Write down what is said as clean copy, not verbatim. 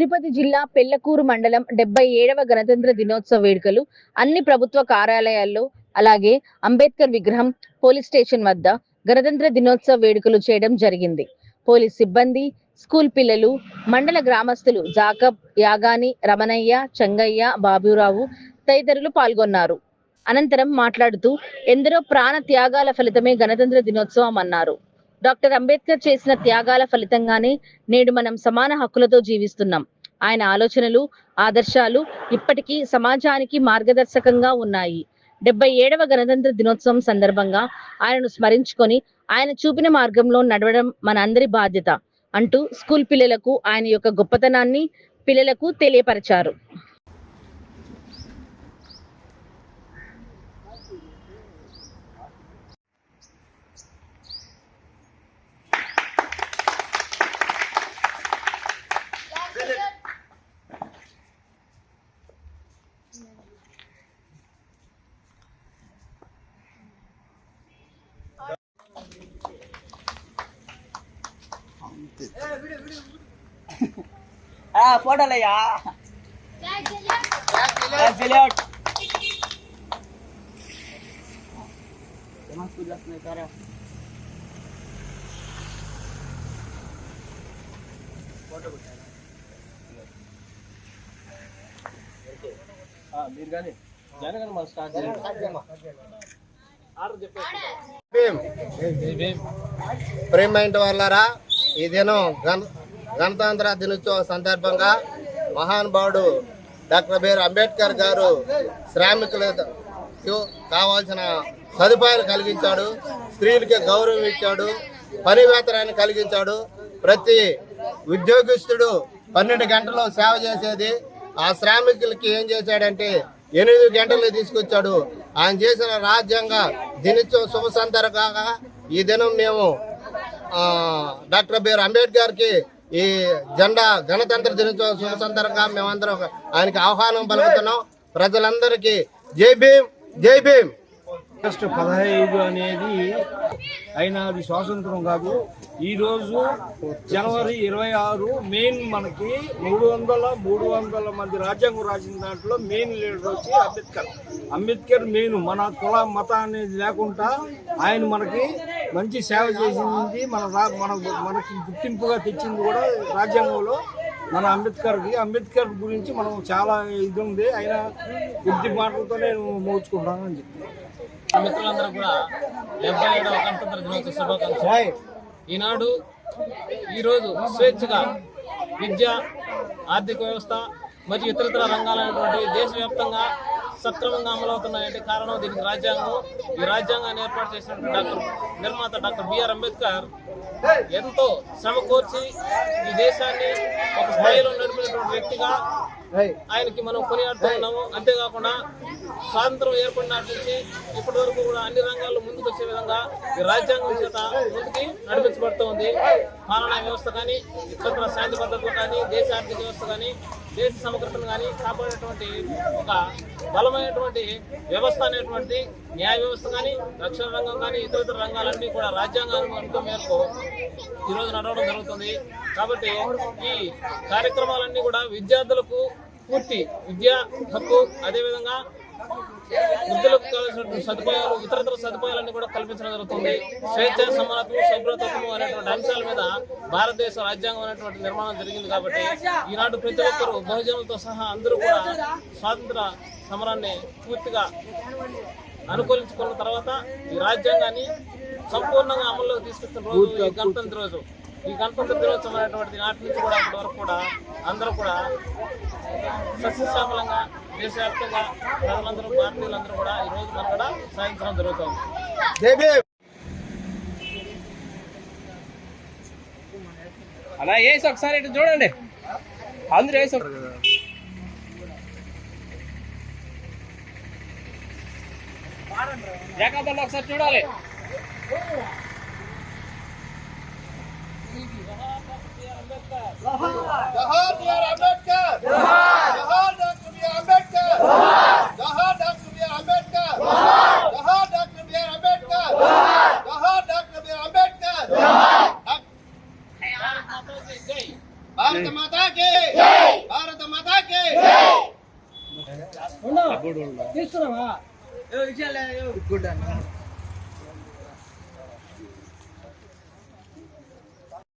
తిరుపతి జిల్లా పెళ్లకూరు మండలం 77వ గణతంత్ర దినోత్సవ వేడుకలు అన్ని ప్రభుత్వ కార్యాలయాల్లో అలాగే అంబేద్కర్ విగ్రహం పోలీస్ స్టేషన్ వద్ద గణతంత్ర దినోత్సవ వేడుకలు చేయడం జరిగింది. పోలీస్ సిబ్బంది, స్కూల్ పిల్లలు, మండల గ్రామస్తులు జాకబ్, యాగాని, రమణయ్య, చంగయ్య, బాబురావు తదితరులు పాల్గొన్నారు. అనంతరం మాట్లాడుతూ ఎందరో ప్రాణ త్యాగాల ఫలితమే గణతంత్ర దినోత్సవం అన్నారు. డాక్టర్ అంబేద్కర్ చేసిన త్యాగాల ఫలితంగానే నేడు మనం సమాన హక్కులతో జీవిస్తున్నాం. ఆయన ఆలోచనలు, ఆదర్శాలు ఇప్పటికీ సమాజానికి మార్గదర్శకంగా ఉన్నాయి. 77వ గణతంత్ర దినోత్సవం సందర్భంగా ఆయనను స్మరించుకొని ఆయన చూపిన మార్గంలో నడవడం మనందరి బాధ్యత అంటూ స్కూల్ పిల్లలకు ఆయన యొక్క గొప్పతనాన్ని పిల్లలకు తెలియపరిచారు. ఫోటోలయ్యా మీరు కానీ జనగణ మన స్టార్ట్ ప్రేమైంటి వాళ్ళరా, ఈ దినం గణతంత్ర దినోత్సవ సందర్భంగా మహానుభావుడు డాక్టర్ బిఆర్ అంబేద్కర్ గారు శ్రామికులకు కావాల్సిన సదుపాయాలు కలిగించాడు, స్త్రీలకి గౌరవం ఇచ్చాడు, పని వేతనాన్ని కలిగించాడు. ప్రతి ఉద్యోగస్తుడు 12 గంటలు సేవ చేసేది. ఆ శ్రామికులకి ఏం చేశాడంటే 8 గంటలు తీసుకొచ్చాడు. ఆయన చేసిన రాజ్యాంగ దినోత్సవ శుభ సందర్భంగా ఈ దినం మేము డాక్టర్ బిఆర్ అంబేద్కర్కి ఈ జెండా గణతంత్ర దినోత్సవ శుభ సందర్భంగా మేమందరం ఆయనకి ఆహ్వానం పలుకుతున్నాం. ప్రజలందరికీ జై భీమ్, జై భీమ్. ఆగస్టు 15 అనేది అయినా అది స్వాతంత్రం కాదు. ఈరోజు జనవరి 26 మెయిన్ మనకి 300 మంది రాజ్యాంగం రాసిన దాంట్లో మెయిన్ లీడర్ వచ్చి అంబేద్కర్ మెయిన్. మన కుల మత అనేది లేకుండా ఆయన మనకి మంచి సేవ చేసింది, మనకి గుర్తింపుగా తెచ్చింది కూడా రాజ్యాంగంలో మన అంబేద్కర్ గురించి మనం చాలా ఇది ఉంది. ఆయన కొద్ది మాటలతో నేను మోచుకుంటానని చెప్పి మిత్రులందరూ కూడా 77వ గణతంత్ర దినోత్సవ శుభాకాంక్షలు. ఈరోజు స్వేచ్ఛగా విద్య, ఆర్థిక వ్యవస్థ మరియు ఇతరతర రంగాలైనటువంటి దేశవ్యాప్తంగా సక్రమంగా అమలవుతున్నాయంటే కారణం దీనికి రాజ్యాంగం. ఈ రాజ్యాంగాన్ని ఏర్పాటు చేసినటువంటి నిర్మాత డాక్టర్ బిఆర్ అంబేద్కర్ ఎంతో శ్రమ కోర్చి ఈ దేశాన్ని ఒక స్థాయిలో నడిపినటువంటి వ్యక్తిగా ఆయనకి మనం కొనియాడుతూ ఉన్నాము. అంతేకాకుండా స్వాతంత్రం ఏర్పడినట్టు నుంచి ఇప్పటి వరకు కూడా అన్ని రంగాల్లో ముందుకు వచ్చే విధంగా ఈ రాజ్యాంగం చేత ముందుకి నడిపించబడుతూ ఉంది. పాలనా వ్యవస్థ కానీ, ఇతర శాంతి భద్రతలు కానీ, దేశ ఆర్థిక వ్యవస్థ కానీ, దేశ సమగ్రతను కానీ కాపాడేటువంటి ఒక బలమైనటువంటి వ్యవస్థ అనేటువంటి న్యాయ వ్యవస్థ కానీ, రక్షణ రంగం కానీ, ఇతర రంగాలన్నీ కూడా రాజ్యాంగం మేరకు ఈరోజు నడవడం జరుగుతుంది. కాబట్టి ఈ కార్యక్రమాలన్నీ కూడా విద్యార్థులకు పూర్తి విద్యా హక్కు, అదేవిధంగా వృద్ధులకు కావాల్సినటువంటి సదుపాయాలు, ఇతరతర సదుపాయాలన్నీ కూడా కల్పించడం జరుగుతుంది. స్వేచ్ఛ, సమానత్వం, సౌభ్రతత్వం అనేటువంటి అంశాల మీద భారతదేశ రాజ్యాంగం అనేటువంటి నిర్మాణం జరిగింది. కాబట్టి ఈనాడు ప్రతి ఒక్కరూ బహుజనులతో సహా అందరూ కూడా స్వాతంత్ర సమరాన్ని పూర్తిగా అనుకూలించుకున్న తర్వాత ఈ రాజ్యాంగాన్ని సంపూర్ణంగా అమల్లోకి తీసుకొచ్చిన రోజు ఈ గణతంత్ర రోజు. ఈ గణతంత్ర దినోత్సవం అనేటువంటి నాటి నుంచి కూడా ఇప్పటి వరకు కూడా అందరూ కూడా సస్యశ్యామలంగా దేశవ్యాప్తంగా ప్రజలందరూ, భారతీయులందరూ కూడా ఈ రోజు మనం కూడా సాధించడం జరుగుతుంది. అలా వేసి ఒకసారి ఇటు చూడండి, అందరూ వేసి ఏకాంతంలో ఒకసారి చూడాలి. జోహార్ బిఆర్ అంబేద్కర్, జోహార్ డాక్టర్ బిఆర్ అంబేద్కర్, జోహార్ డాక్టర్ బిఆర్ అంబేద్కర్, జోహార్ డాక్టర్ బిఆర్ అంబేద్కర్, జోహార్ డాక్టర్ బిఆర్ అంబేద్కర్. భారత మాతా కి భారత మాతా కి తీసుకున్నావా